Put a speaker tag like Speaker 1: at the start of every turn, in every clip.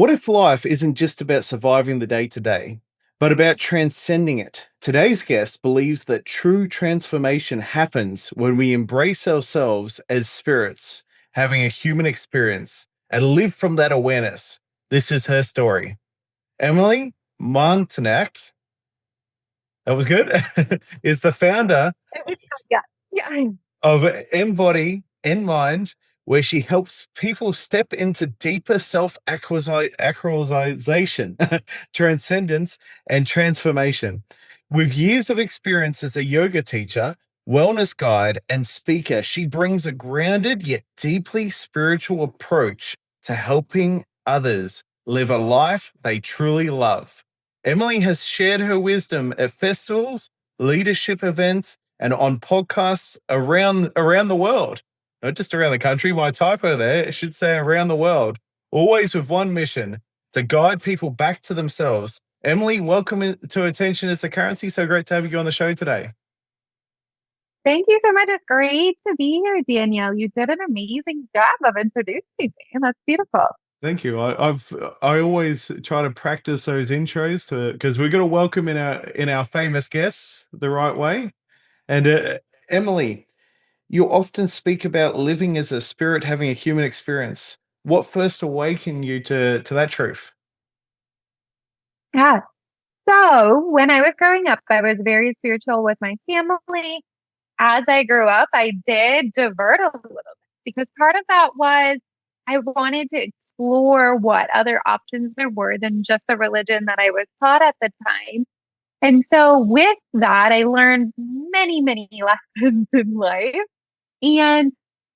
Speaker 1: What if life isn't just about surviving the day to day, but about transcending it? Today's guest believes that true transformation happens when we embrace ourselves as spirits, having a human experience, and live from that awareness. This is her story. Emily Manternach, that was good, is the founder
Speaker 2: Yeah. Yeah.
Speaker 1: of Embody in Mind, where she helps people step into deeper self actualization, transcendence, and transformation. With years of experience as a yoga teacher, wellness guide, and speaker, she brings a grounded yet deeply spiritual approach to helping others live a life they truly love. Emily has shared her wisdom at festivals, leadership events, and on podcasts around the world, not just around the country. My typo there, it should say around the world, always with one mission: to guide people back to themselves. Emily, welcome to Attention is the Currency. So great to have you on the show today.
Speaker 2: Thank you so much. It's great to be here, Danielle. You did an amazing job of introducing me. That's beautiful.
Speaker 1: Thank you. I always try to practice those intros to because we're going to welcome in our famous guests the right way. And Emily, you often speak about living as a spirit, having a human experience. What first awakened you to that truth?
Speaker 2: Yeah. So when I was growing up, I was very spiritual with my family. As I grew up, I did divert a little bit because part of that was I wanted to explore what other options there were than just the religion that I was taught at the time. And so with that, I learned many, many lessons in life. And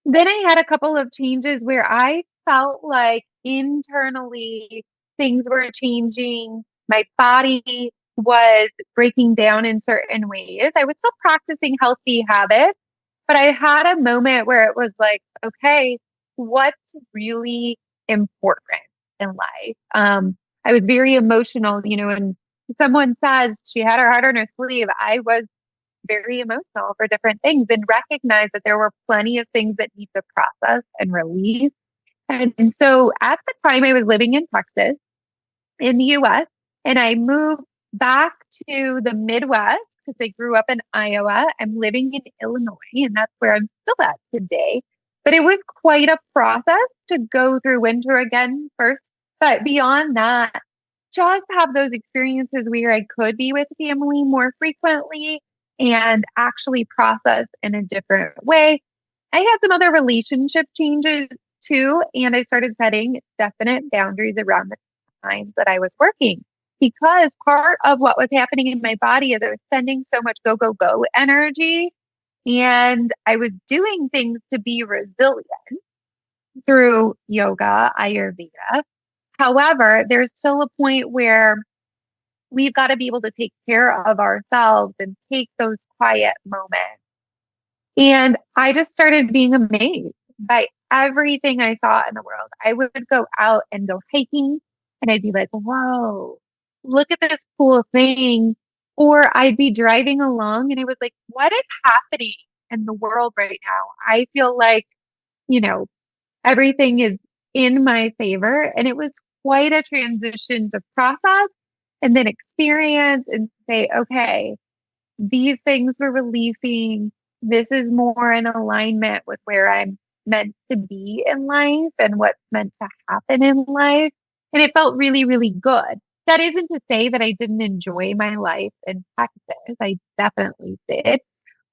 Speaker 2: then I had a couple of changes where I felt like internally things were changing. My body was breaking down in certain ways. I was still practicing healthy habits, but I had a moment where it was like, okay, what's really important in life? I was very emotional, and someone says she had her heart on her sleeve. I was very emotional for different things and recognize that there were plenty of things that need to process and release. And so at the time I was living in Texas in the US and I moved back to the Midwest because I grew up in Iowa. I'm living in Illinois and that's where I'm still at today. But it was quite a process to go through winter again first. But beyond that, just have those experiences where I could be with family more frequently and actually process in a different way. I had some other relationship changes too, and I started setting definite boundaries around the times that I was working because part of what was happening in my body is I was sending so much go, go, go energy. And I was doing things to be resilient through yoga, Ayurveda. However, there's still a point where we've got to be able to take care of ourselves and take those quiet moments. And I just started being amazed by everything I saw in the world. I would go out and go hiking and I'd be like, whoa, look at this cool thing. Or I'd be driving along and I was like, what is happening in the world right now? I feel like, you know, everything is in my favor. And it was quite a transition to process and then experience and say, okay, these things were releasing. This is more in alignment with where I'm meant to be in life and what's meant to happen in life. And it felt really, really good. That isn't to say that I didn't enjoy my life in Texas. I definitely did.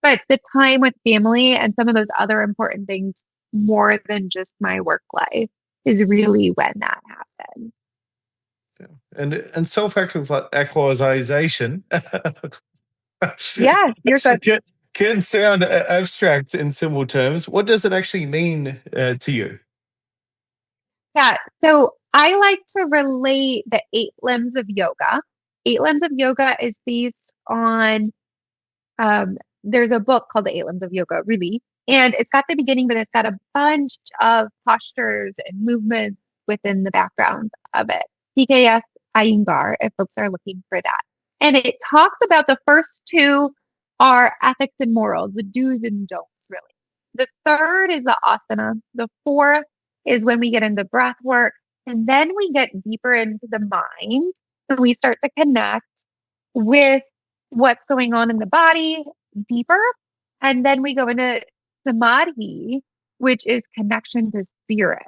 Speaker 2: But the time with family and some of those other important things more than just my work life is really when that happened.
Speaker 1: Yeah. And self actualization
Speaker 2: Yeah, you're good.
Speaker 1: can sound abstract in simple terms. What does it actually mean to you?
Speaker 2: Yeah. So I like to relate the eight limbs of yoga. Eight limbs of yoga is based on, there's a book called The Eight Limbs of Yoga, really. And it's got the beginning, but it's got a bunch of postures and movements within the background of it. PKS Iyengar, if folks are looking for that. And it talks about the first two are ethics and morals, the do's and don'ts, really. The third is the asana. The fourth is when we get into breath work. And then we get deeper into the mind and we start to connect with what's going on in the body deeper. And then we go into samadhi, which is connection to spirit.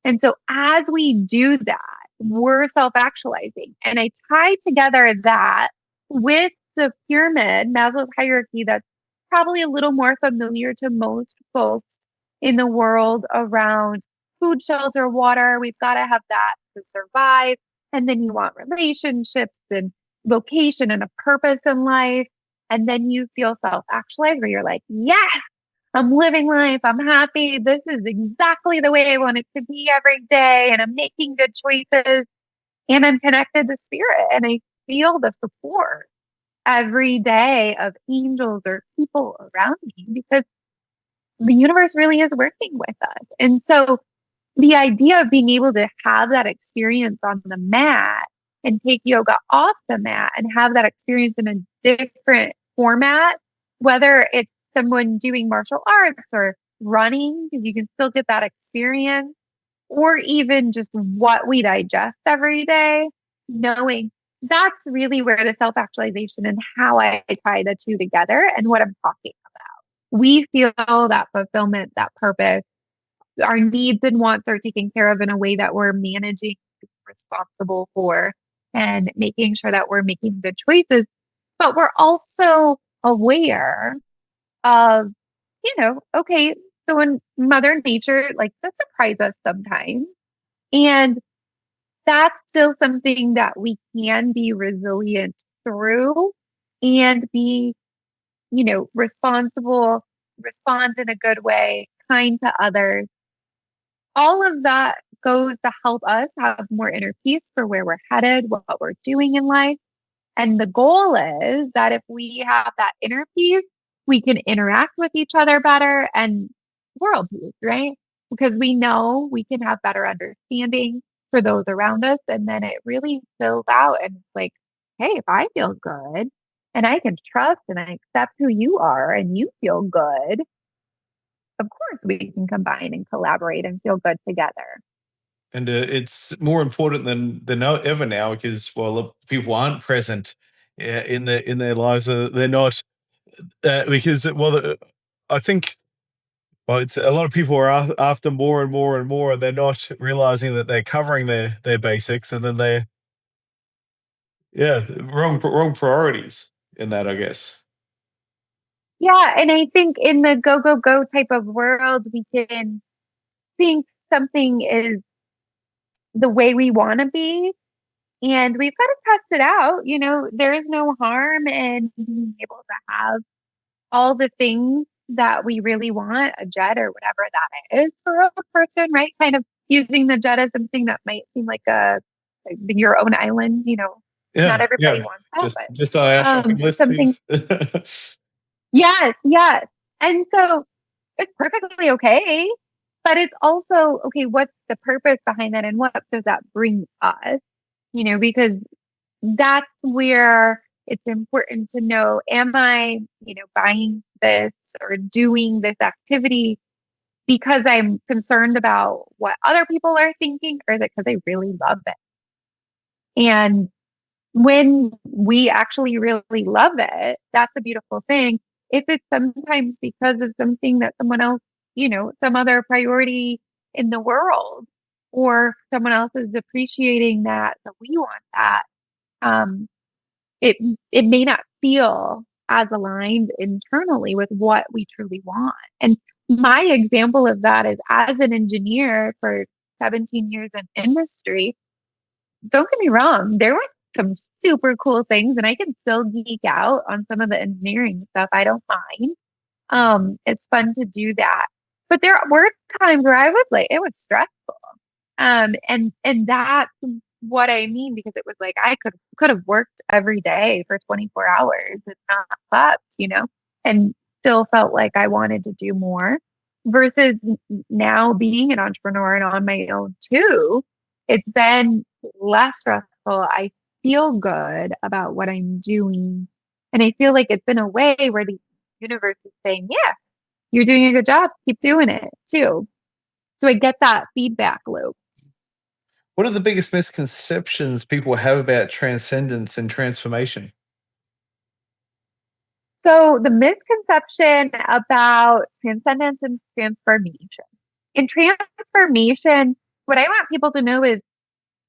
Speaker 2: And so as we do that, we're self actualizing. And I tie together that with the pyramid, Maslow's hierarchy, that's probably a little more familiar to most folks in the world around food, shelter, water. We've got to have that to survive. And then you want relationships and vocation and a purpose in life. And then you feel self actualized where you're like, yes, I'm living life. I'm happy. This is exactly the way I want it to be every day. And I'm making good choices and I'm connected to spirit and I feel the support every day of angels or people around me because the universe really is working with us. And so the idea of being able to have that experience on the mat and take yoga off the mat and have that experience in a different format, whether it's someone doing martial arts or running, because you can still get that experience, or even just what we digest every day, knowing that's really where the self actualization and how I tie the two together and what I'm talking about. We feel that fulfillment, that purpose, our needs and wants are taken care of in a way that we're managing, responsible for, and making sure that we're making good choices. But we're also aware of, okay, so when Mother Nature, like, that surprises us sometimes. And that's still something that we can be resilient through and be, responsible, respond in a good way, kind to others. All of that goes to help us have more inner peace for where we're headed, what we're doing in life. And the goal is that if we have that inner peace, we can interact with each other better and world peace, right? Because we know we can have better understanding for those around us. And then it really fills out and it's like, hey, if I feel good and I can trust and I accept who you are and you feel good, of course we can combine and collaborate and feel good together.
Speaker 1: And it's more important than ever now because people aren't present in their lives. They're not because I think it's a lot of people are after more and more and more, and they're not realizing that they're covering their basics, and then they're wrong priorities in that, I guess.
Speaker 2: Yeah. And I think in the go, go, go type of world, we can think something is the way we want to be. And we've got to test it out. There is no harm in being able to have all the things that we really want, a jet or whatever that is for a person, right? Kind of using the jet as something that might seem like your own island, not
Speaker 1: Yeah,
Speaker 2: everybody
Speaker 1: yeah.
Speaker 2: wants that,
Speaker 1: Just on our
Speaker 2: but
Speaker 1: shopping list
Speaker 2: something,
Speaker 1: things.
Speaker 2: yes, yes. And so it's perfectly okay, but it's also, okay, what's the purpose behind that and what does that bring us? Because that's where it's important to know, am I, buying this or doing this activity because I'm concerned about what other people are thinking, or is it because I really love it? And when we actually really love it, that's a beautiful thing. If it's sometimes because of something that someone else, some other priority in the world, or someone else is appreciating that, so we want that. Um, it it may not feel as aligned internally with what we truly want. And my example of that is as an engineer for 17 years in industry, don't get me wrong, there were some super cool things and I can still geek out on some of the engineering stuff. I don't mind. It's fun to do that. But there were times where I was like, it was stressful. And that's what I mean, because it was like I could have worked every day for 24 hours and not slept, and still felt like I wanted to do more versus now being an entrepreneur and on my own too. It's been less stressful. I feel good about what I'm doing. And I feel like it's in a way where the universe is saying, yeah, you're doing a good job. Keep doing it too. So I get that feedback loop.
Speaker 1: What are the biggest misconceptions people have about transcendence and transformation?
Speaker 2: So the misconception about transcendence and transformation. In transformation, what I want people to know is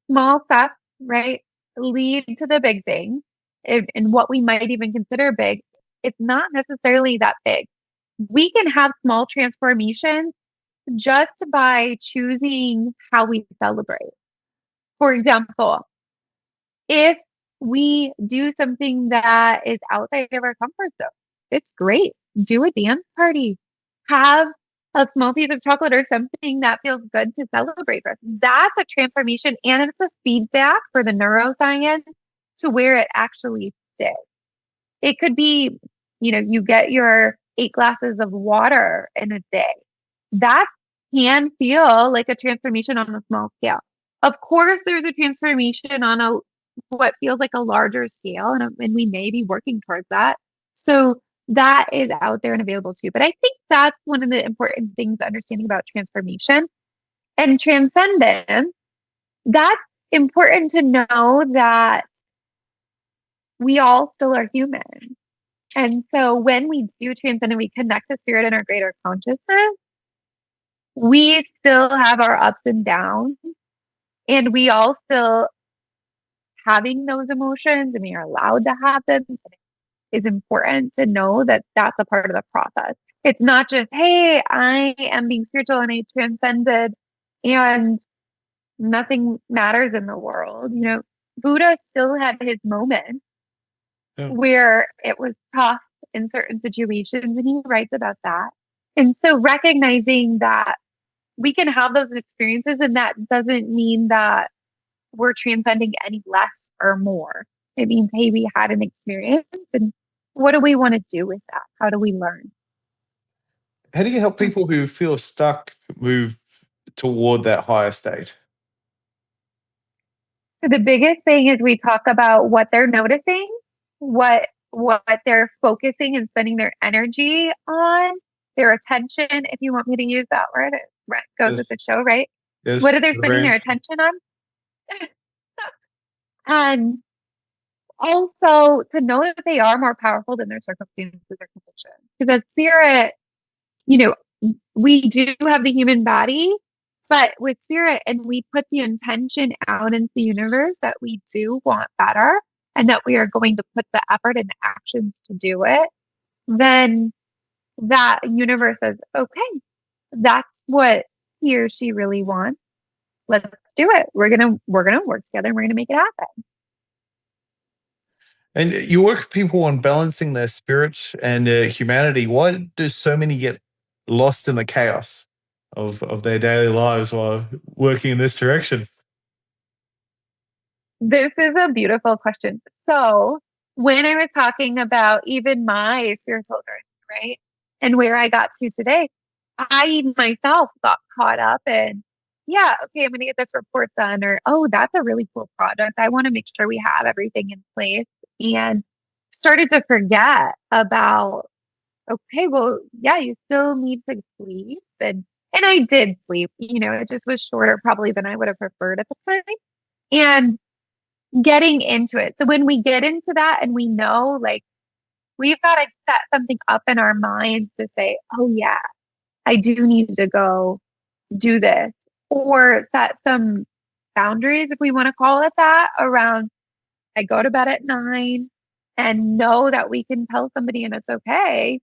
Speaker 2: small steps, right, lead to the big thing. And what we might even consider big, it's not necessarily that big. We can have small transformations just by choosing how we celebrate. For example, if we do something that is outside of our comfort zone, it's great. Do a dance party. Have a small piece of chocolate or something that feels good to celebrate with. That's a transformation and it's a feedback for the neuroscience to where it actually sits. It could be, you get your 8 glasses of water in a day. That can feel like a transformation on a small scale. Of course, there's a transformation on what feels like a larger scale, and we may be working towards that. So that is out there and available too. But I think that's one of the important things understanding about transformation and transcendence. That's important to know that we all still are human. And so when we do transcend and we connect the spirit and our greater consciousness, we still have our ups and downs and we all still having those emotions and we are allowed to have them. It's important to know that that's a part of the process. It's not just, hey, I am being spiritual and I transcended and nothing matters in the world. Buddha still had his moments
Speaker 1: Yeah.
Speaker 2: where it was tough in certain situations, and he writes about that. And so recognizing that we can have those experiences, and that doesn't mean that we're transcending any less or more. It means, hey, we had an experience, and what do we want to do with that? How do we learn?
Speaker 1: How do you help people who feel stuck move toward that higher state?
Speaker 2: So the biggest thing is we talk about what they're noticing, what they're focusing and spending their energy on, their attention, if you want me to use that word, it goes with
Speaker 1: Yes,
Speaker 2: the show, right?
Speaker 1: yes,
Speaker 2: What are they
Speaker 1: the
Speaker 2: spending their
Speaker 1: brand.
Speaker 2: attention on? And also to know that they are more powerful than their circumstances or conditions. Because spirit, you know, we do have the human body, but with spirit, and we put the intention out into the universe that we do want better and that we are going to put the effort and actions to do it, then that universe says, okay, that's what he or she really wants. Let's do it. We're gonna work together and we're gonna make it happen.
Speaker 1: And you work with people on balancing their spirit and humanity. Why do so many get lost in the chaos of their daily lives while working in this direction?
Speaker 2: This is a beautiful question. So when I was talking about even my spiritual journey, right? And where I got to today, I myself got caught up in, yeah, okay, I'm going to get this report done, or, oh, that's a really cool project. I want to make sure we have everything in place. And started to forget about, okay, well, yeah, you still need to sleep. And I did sleep, it just was shorter probably than I would have preferred at the time. And getting into it. So when we get into that and we know, like, we've got to set something up in our minds to say, oh, yeah, I do need to go do this, or set some boundaries, if we want to call it that, around I go to bed at 9 and know that we can tell somebody and it's okay.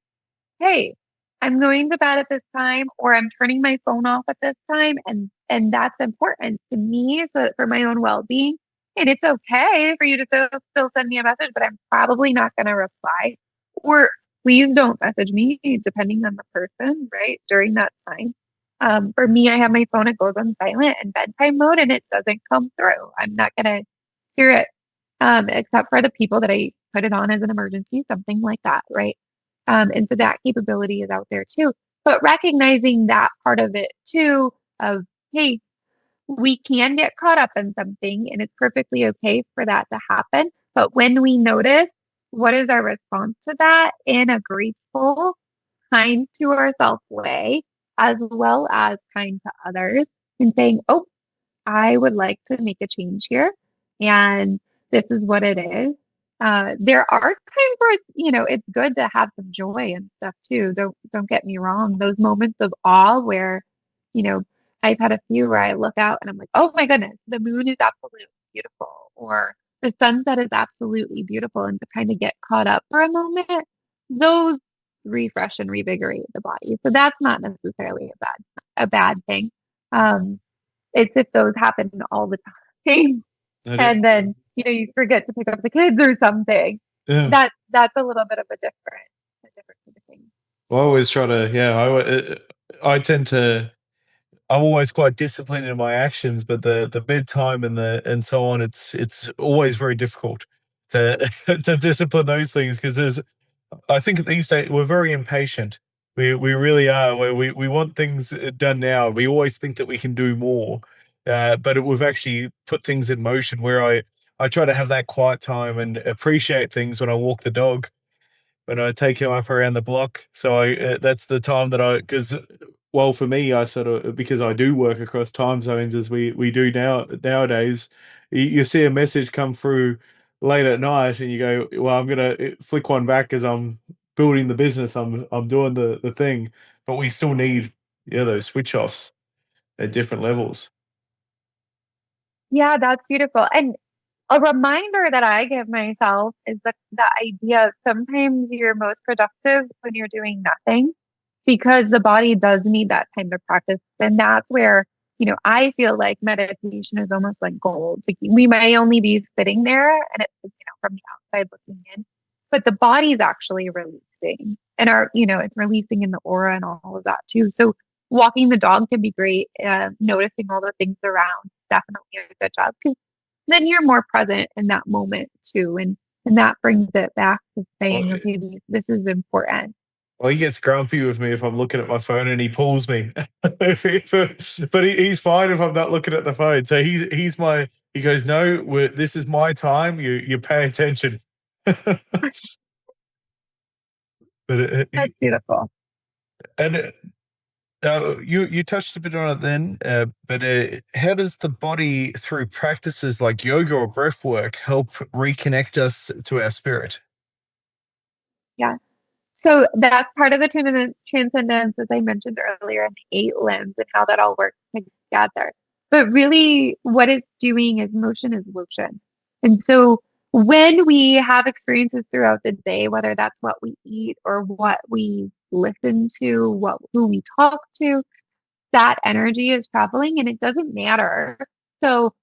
Speaker 2: Hey, I'm going to bed at this time, or I'm turning my phone off at this time. And that's important to me, so that for my own well-being. And it's okay for you to still send me a message, but I'm probably not going to reply. Or please don't message me, depending on the person, right? During that time. For me, I have my phone, it goes on silent and bedtime mode, and it doesn't come through. I'm not going to hear it, except for the people that I put it on as an emergency, something like that, right? And so that capability is out there too. But recognizing that part of it too, of, hey, we can get caught up in something and it's perfectly okay for that to happen. But when we notice, what is our response to that in a graceful, kind to ourselves way, as well as kind to others, and saying, oh, I would like to make a change here. And this is what it is. There are times where, it's good to have some joy and stuff too. Don't get me wrong. Those moments of awe where, you know, I've had a few where I look out and I'm like, oh my goodness, the moon is absolutely beautiful, or the sunset is absolutely beautiful, and to kind of get caught up for a moment, those refresh and revigorate the body. So that's not necessarily a bad thing. Um, it's if those happen all the time
Speaker 1: No,
Speaker 2: and
Speaker 1: definitely.
Speaker 2: then, you forget to pick up the kids or something.
Speaker 1: Yeah.
Speaker 2: That's a little bit of a different sort of thing.
Speaker 1: Well, I always try to, yeah, I tend to, I'm always quite disciplined in my actions, but the bedtime and so on, it's always very difficult to to discipline those things because there's, I think these days we're very impatient. We really are. We want things done now. We always think that we can do more, but we've actually put things in motion where I try to have that quiet time and appreciate things when I walk the dog, when I take him up around the block. So that's the time that because well for me I sort of, because I do work across time zones as we do nowadays. You see a message come through late at night and you go, well, I'm gonna flick one back as I'm building the business. I'm doing the thing, but we still need, yeah, those switch offs at different levels.
Speaker 2: Yeah, that's beautiful. And a reminder that I give myself is the idea of sometimes you're most productive when you're doing nothing, because the body does need that time to practice. And that's where, I feel like meditation is almost like gold. Like, we may only be sitting there and it's, from the outside looking in, but the body is actually releasing, and it's releasing in the aura and all of that too. So walking the dog can be great. Noticing all the things around, definitely a good job, because then you're more present in that moment too. And that brings it back to
Speaker 1: Well,
Speaker 2: saying, okay, this is important.
Speaker 1: well, he gets grumpy with me if I'm looking at my phone and he pulls me. But he's fine if I'm not looking at the phone. So he's my, he goes, no, this is my time. You pay attention. But
Speaker 2: That's beautiful.
Speaker 1: and you touched a bit on it then, but how does the body through practices like yoga or breath work help reconnect us to our spirit?
Speaker 2: Yeah. So that's part of the transcendence, as I mentioned earlier, and the eight limbs and how that all works together. But really, what it's doing is motion is motion. And so when we have experiences throughout the day, whether that's what we eat or what we listen to, who we talk to, that energy is traveling, and it doesn't matter. So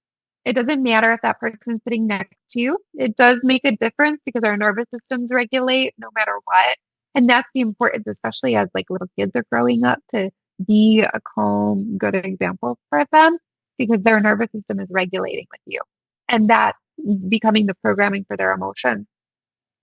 Speaker 2: it doesn't matter if that person's sitting next to you. It does make a difference because our nervous systems regulate no matter what. And that's the importance, especially as like little kids are growing up, to be a calm, good example for them, because their nervous system is regulating with you. And that becoming the programming for their emotions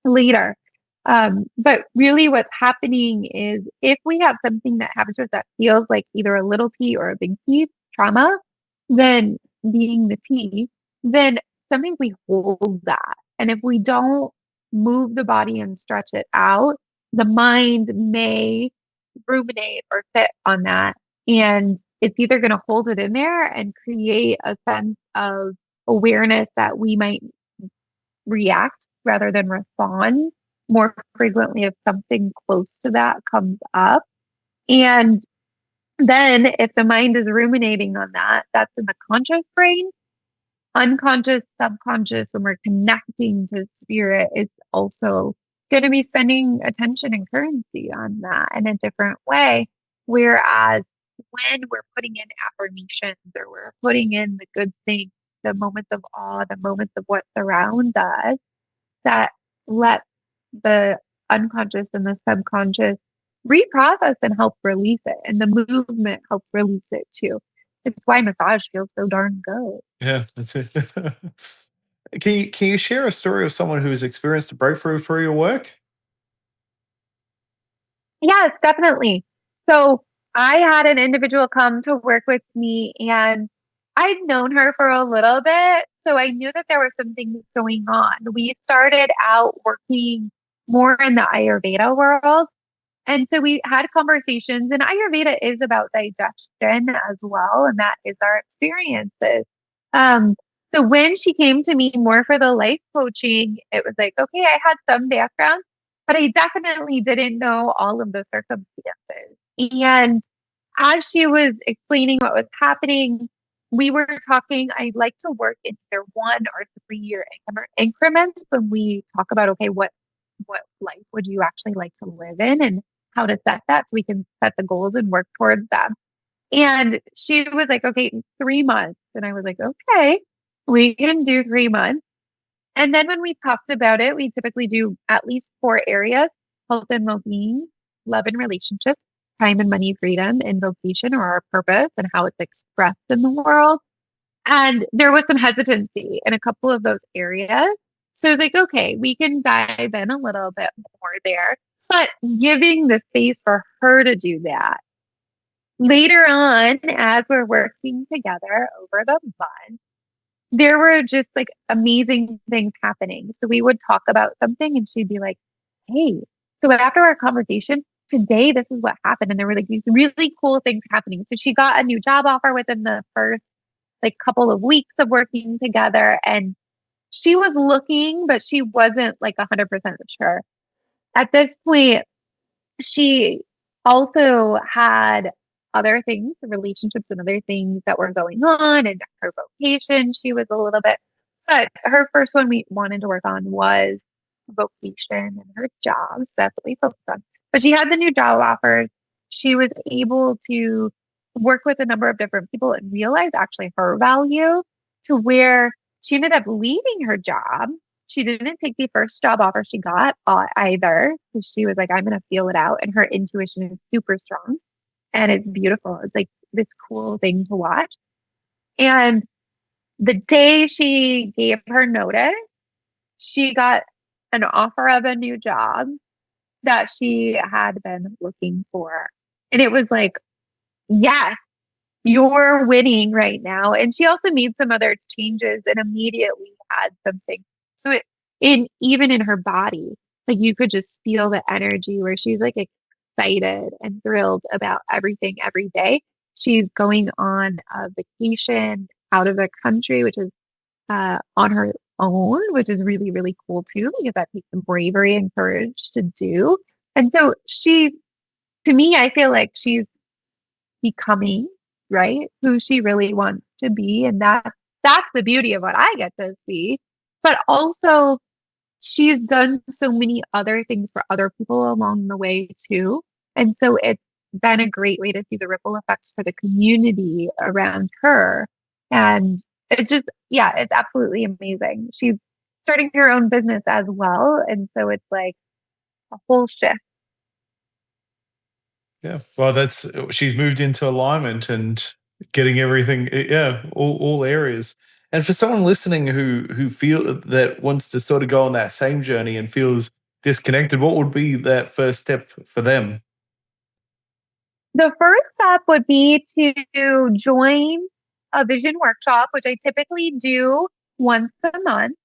Speaker 2: later. But really what's happening is, if we have something that happens to us that feels like either a little T or a big T trauma, then being the T, then sometimes we hold that. And if we don't move the body and stretch it out, the mind may ruminate or sit on that. And it's either going to hold it in there and create a sense of awareness that we might react rather than respond more frequently if something close to that comes up. And then if the mind is ruminating on that, that's in the conscious brain. Unconscious, subconscious, when we're connecting to spirit, it's also going to be spending attention and currency on that in a different way. Whereas when we're putting in affirmations or we're putting in the good things, the moments of awe, the moments of what's around us, that let the unconscious and the subconscious reprocess and help release it. And the movement helps release it too. It's why massage feels so darn good.
Speaker 1: Yeah, that's it. Can you share a story of someone who's experienced a breakthrough through your work?
Speaker 2: Yes, definitely. So I had an individual come to work with me, and I'd known her for a little bit. So I knew that there were some things going on. We started out working more in the Ayurveda world. And so we had conversations, and Ayurveda is about digestion as well. And that is our experiences. Um, so when she came to me more for the life coaching, it was like, okay, I had some background, but I definitely didn't know all of the circumstances. And as she was explaining what was happening, we were talking. I like to work in either 1 or 3 year increments when we talk about, okay, what life would you actually like to live in and how to set that so we can set the goals and work towards them. And she was like, okay, 3 months. And I was like, okay, we can do 3 months. And then when we talked about it, we typically do at least 4 areas: health and well being, love and relationships, time and money freedom, and vocation or our purpose and how it's expressed in the world. And there was some hesitancy in a couple of those areas. So like, okay, we can dive in a little bit more there, but giving the space for her to do that. Later on, as we're working together over the month, there were just like amazing things happening. So we would talk about something and she'd be like, hey, so after our conversation today, this is what happened. And there were like these really cool things happening. So she got a new job offer within the first like couple of weeks of working together. And she was looking, but she wasn't like 100% sure. At this point, she also had other things, relationships and other things that were going on, and her vocation. She was a little bit, but her first one we wanted to work on was vocation and her job. So that's what we focused on. But she had the new job offers. She was able to work with a number of different people and realize actually her value to where she ended up leaving her job. She didn't take the first job offer she got either because she was like, I'm going to feel it out. And her intuition is super strong and it's beautiful. It's like this cool thing to watch. And the day she gave her notice, she got an offer of a new job that she had been looking for. And it was like, yes, you're winning right now. And she also made some other changes and immediately had something. So even in her body, like you could just feel the energy where she's like excited and thrilled about everything every day. She's going on a vacation out of the country, which is on her own, which is really, really cool too, because that takes some bravery and courage to do. And so to me, I feel like she's becoming, right, who she really wants to be. And that's the beauty of what I get to see. But also, she's done so many other things for other people along the way too. And so it's been a great way to see the ripple effects for the community around her. And it's just, yeah, it's absolutely amazing. She's starting her own business as well. And so it's like a whole shift.
Speaker 1: Yeah. Well, that's she's moved into alignment and getting everything. Yeah, all areas. And for someone listening who feel that wants to sort of go on that same journey and feels disconnected, what would be that first step for them?
Speaker 2: The first step would be to join a vision workshop, which I typically do once a month.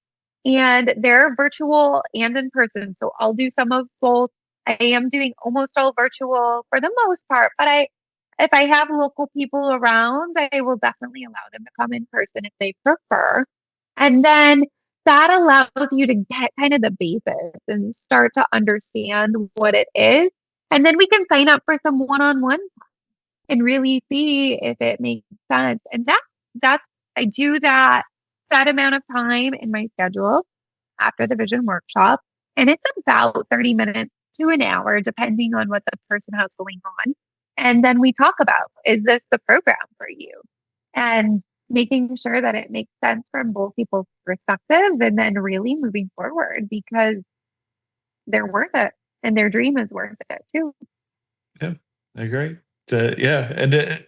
Speaker 2: And they're virtual and in person. So I'll do some of both. I am doing almost all virtual for the most part, but if I have local people around, I will definitely allow them to come in person if they prefer. And then that allows you to get kind of the basics and start to understand what it is. And then we can sign up for some one-on-one and really see if it makes sense. And that's I do that amount of time in my schedule after the vision workshop. And it's about 30 minutes to an hour, depending on what the person has going on. And then we talk about, is this the program for you? And making sure that it makes sense from both people's perspective and then really moving forward because they're worth it and their dream is worth it too.
Speaker 1: Yeah, I agree. Yeah, and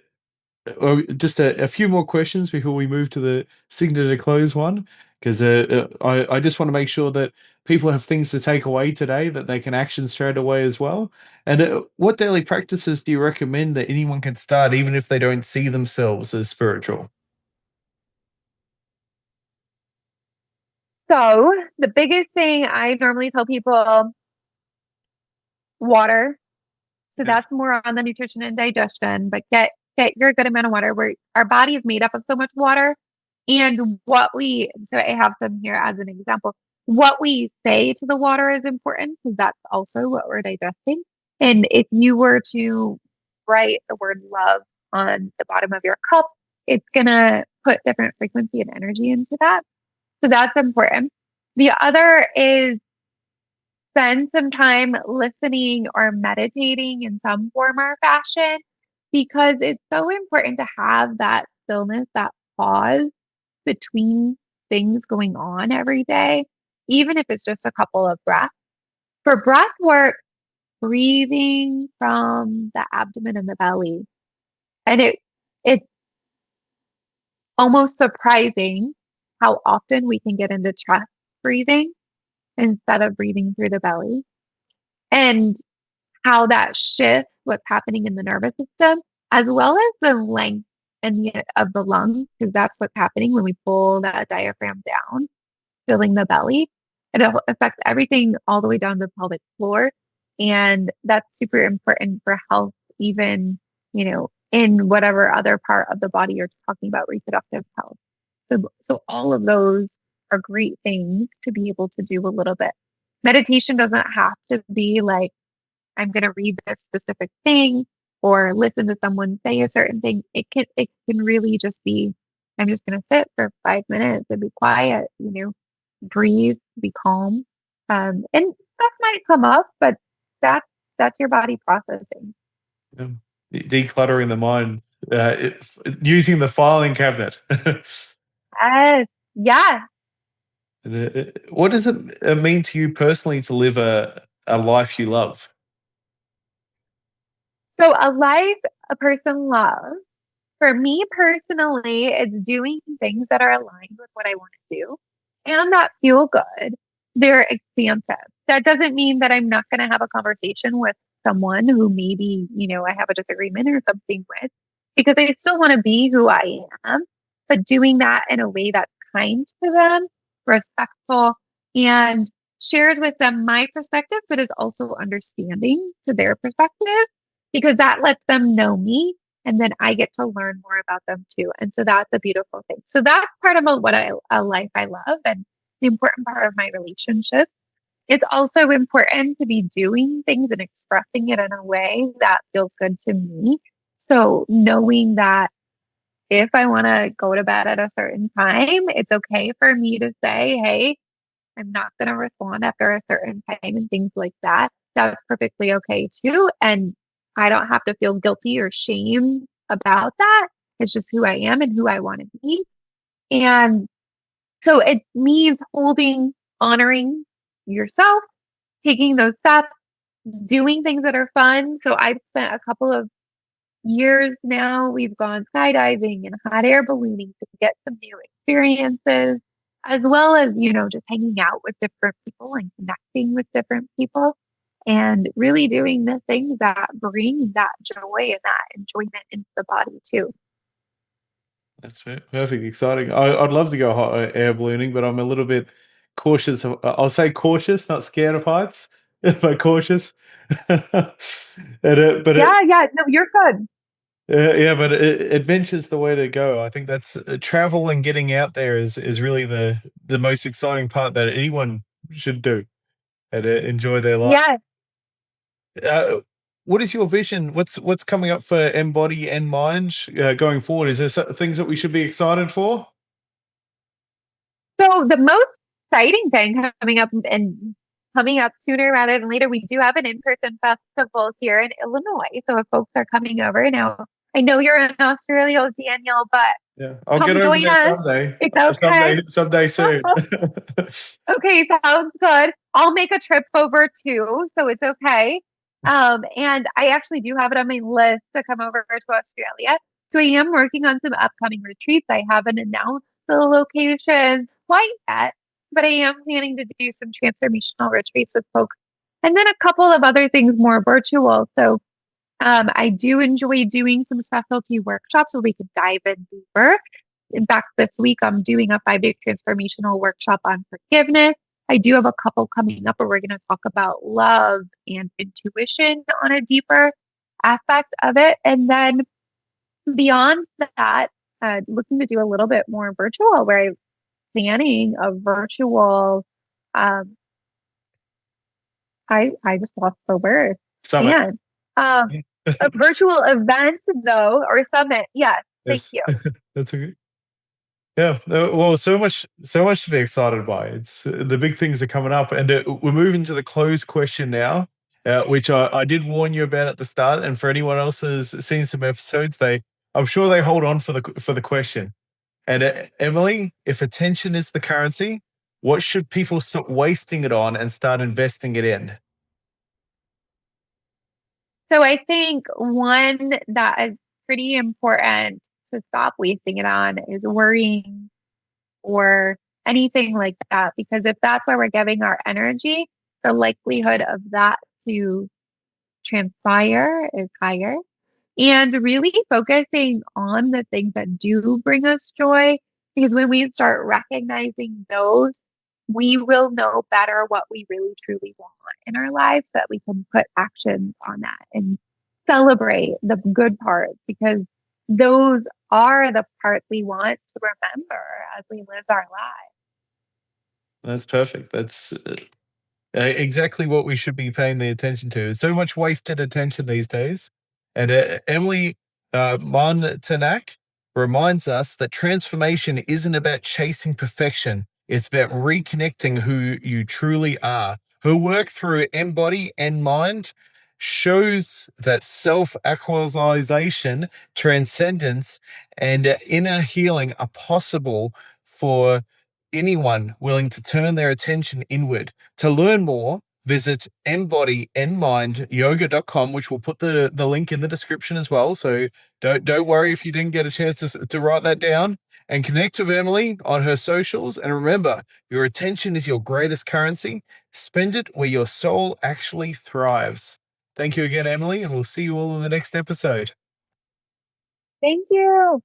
Speaker 1: just a few more questions before we move to the signature close one, because I just want to make sure that people have things to take away today that they can action straight away as well. And what daily practices do you recommend that anyone can start, even if they don't see themselves as spiritual?
Speaker 2: So the biggest thing I normally tell people, water. So
Speaker 1: Yeah.
Speaker 2: that's more on the nutrition and digestion, but get your good amount of water. Where our body is made up of so much water. And so I have them here as an example. What we say to the water is important because that's also what we're digesting. And if you were to write the word love on the bottom of your cup, it's going to put different frequency and energy into that. So that's important. The other is spend some time listening or meditating in some form or fashion because it's so important to have that stillness, that pause between things going on every day, even if it's just a couple of breaths. For breath work, breathing from the abdomen and the belly. And it's almost surprising how often we can get into chest breathing instead of breathing through the belly. And how that shifts what's happening in the nervous system, as well as the length of the lungs, because that's what's happening when we pull that diaphragm down, filling the belly. It affects everything all the way down to the pelvic floor. And that's super important for health, even, in whatever other part of the body you're talking about, reproductive health. So all of those are great things to be able to do a little bit. Meditation doesn't have to be like, I'm going to read this specific thing or listen to someone say a certain thing. It can really just be, I'm just going to sit for 5 minutes and be quiet, breathe, be calm. And stuff might come up, but that's, that's your body processing.
Speaker 1: Yeah. Decluttering the mind, using the filing cabinet.
Speaker 2: Yes. Yeah.
Speaker 1: What does it mean to you personally to live a life you love?
Speaker 2: So a life a person loves, for me personally, it's doing things that are aligned with what I want to do and that feel good. They're expansive. That doesn't mean that I'm not going to have a conversation with someone who maybe, I have a disagreement or something with, because I still want to be who I am, but doing that in a way that's kind to them, respectful, and shares with them my perspective, but is also understanding to their perspective, because that lets them know me and then I get to learn more about them too. And so that's a beautiful thing. So that's part of a life I love and the important part of my relationship. It's also important to be doing things and expressing it in a way that feels good to me. So knowing that if I want to go to bed at a certain time, it's okay for me to say, hey, I'm not going to respond after a certain time and things like that. That's perfectly okay too. And I don't have to feel guilty or shame about that. It's just who I am and who I want to be. And so it means honoring yourself, taking those steps, doing things that are fun. So I've spent a couple of years now, we've gone skydiving and hot air ballooning to get some new experiences, as well as, just hanging out with different people and connecting with different people and really doing the things that bring that joy and that enjoyment into the body too.
Speaker 1: That's perfect, exciting. I'd love to go hot air ballooning, but I'm a little bit cautious. I'll say cautious, not scared of heights, but cautious.
Speaker 2: Yeah, yeah. No, you're good.
Speaker 1: Yeah, but adventure's the way to go. I think that's travel and getting out there is really the most exciting part that anyone should do and enjoy their life.
Speaker 2: Yeah.
Speaker 1: Uh, what is your vision? What's coming up for Embody and Mind going forward? Is there things that we should be excited for?
Speaker 2: So the most exciting thing coming up sooner rather than later, we do have an in-person festival here in Illinois. So if folks are coming over now, I know you're in Australia, Daniel, but
Speaker 1: Yeah, I'll get
Speaker 2: come
Speaker 1: over
Speaker 2: join
Speaker 1: there
Speaker 2: us.
Speaker 1: someday.
Speaker 2: It's okay.
Speaker 1: Someday soon.
Speaker 2: Okay, sounds good. I'll make a trip over too, so it's okay. And I actually do have it on my list to come over to Australia. So I am working on some upcoming retreats. I haven't announced the location quite yet, but I am planning to do some transformational retreats with folks. And then a couple of other things more virtual. So I do enjoy doing some specialty workshops where we can dive in deeper. In fact, this week I'm doing a 5-day transformational workshop on forgiveness. I do have a couple coming up where we're going to talk about love and intuition on a deeper aspect of it. And then beyond that, looking to do a little bit more virtual, where I'm planning a virtual, um, I just lost the word.
Speaker 1: Summit.
Speaker 2: Man, a virtual event though, or summit. Yes, thank
Speaker 1: Yes.
Speaker 2: you.
Speaker 1: That's a good. Yeah, well, so much to be excited by. It's the big things are coming up, and we're moving to the closed question now, which I did warn you about at the start. And for anyone else who's seen some episodes, I'm sure they hold on for the question. And Emily, if attention is the currency, what should people stop wasting it on and start investing it in?
Speaker 2: So I think one that is pretty important to stop wasting it on is worrying or anything like that. Because if that's where we're giving our energy, the likelihood of that to transpire is higher. And really focusing on the things that do bring us joy, because when we start recognizing those, we will know better what we really truly want in our lives so that we can put actions on that and celebrate the good parts, because those are the parts we want to remember as we live our lives.
Speaker 1: That's perfect. That's exactly what we should be paying the attention to. So much wasted attention these days. And Emily Manternach reminds us that transformation isn't about chasing perfection. It's about reconnecting who you truly are. Her work through embody and mind shows that self-actualization, transcendence, and inner healing are possible for anyone willing to turn their attention inward. To learn more, visit embodynmindyoga.com, which we'll put the link in the description as well. So don't worry if you didn't get a chance to write that down. And connect with Emily on her socials. And remember, your attention is your greatest currency. Spend it where your soul actually thrives. Thank you again, Emily, and we'll see you all in the next episode.
Speaker 2: Thank you.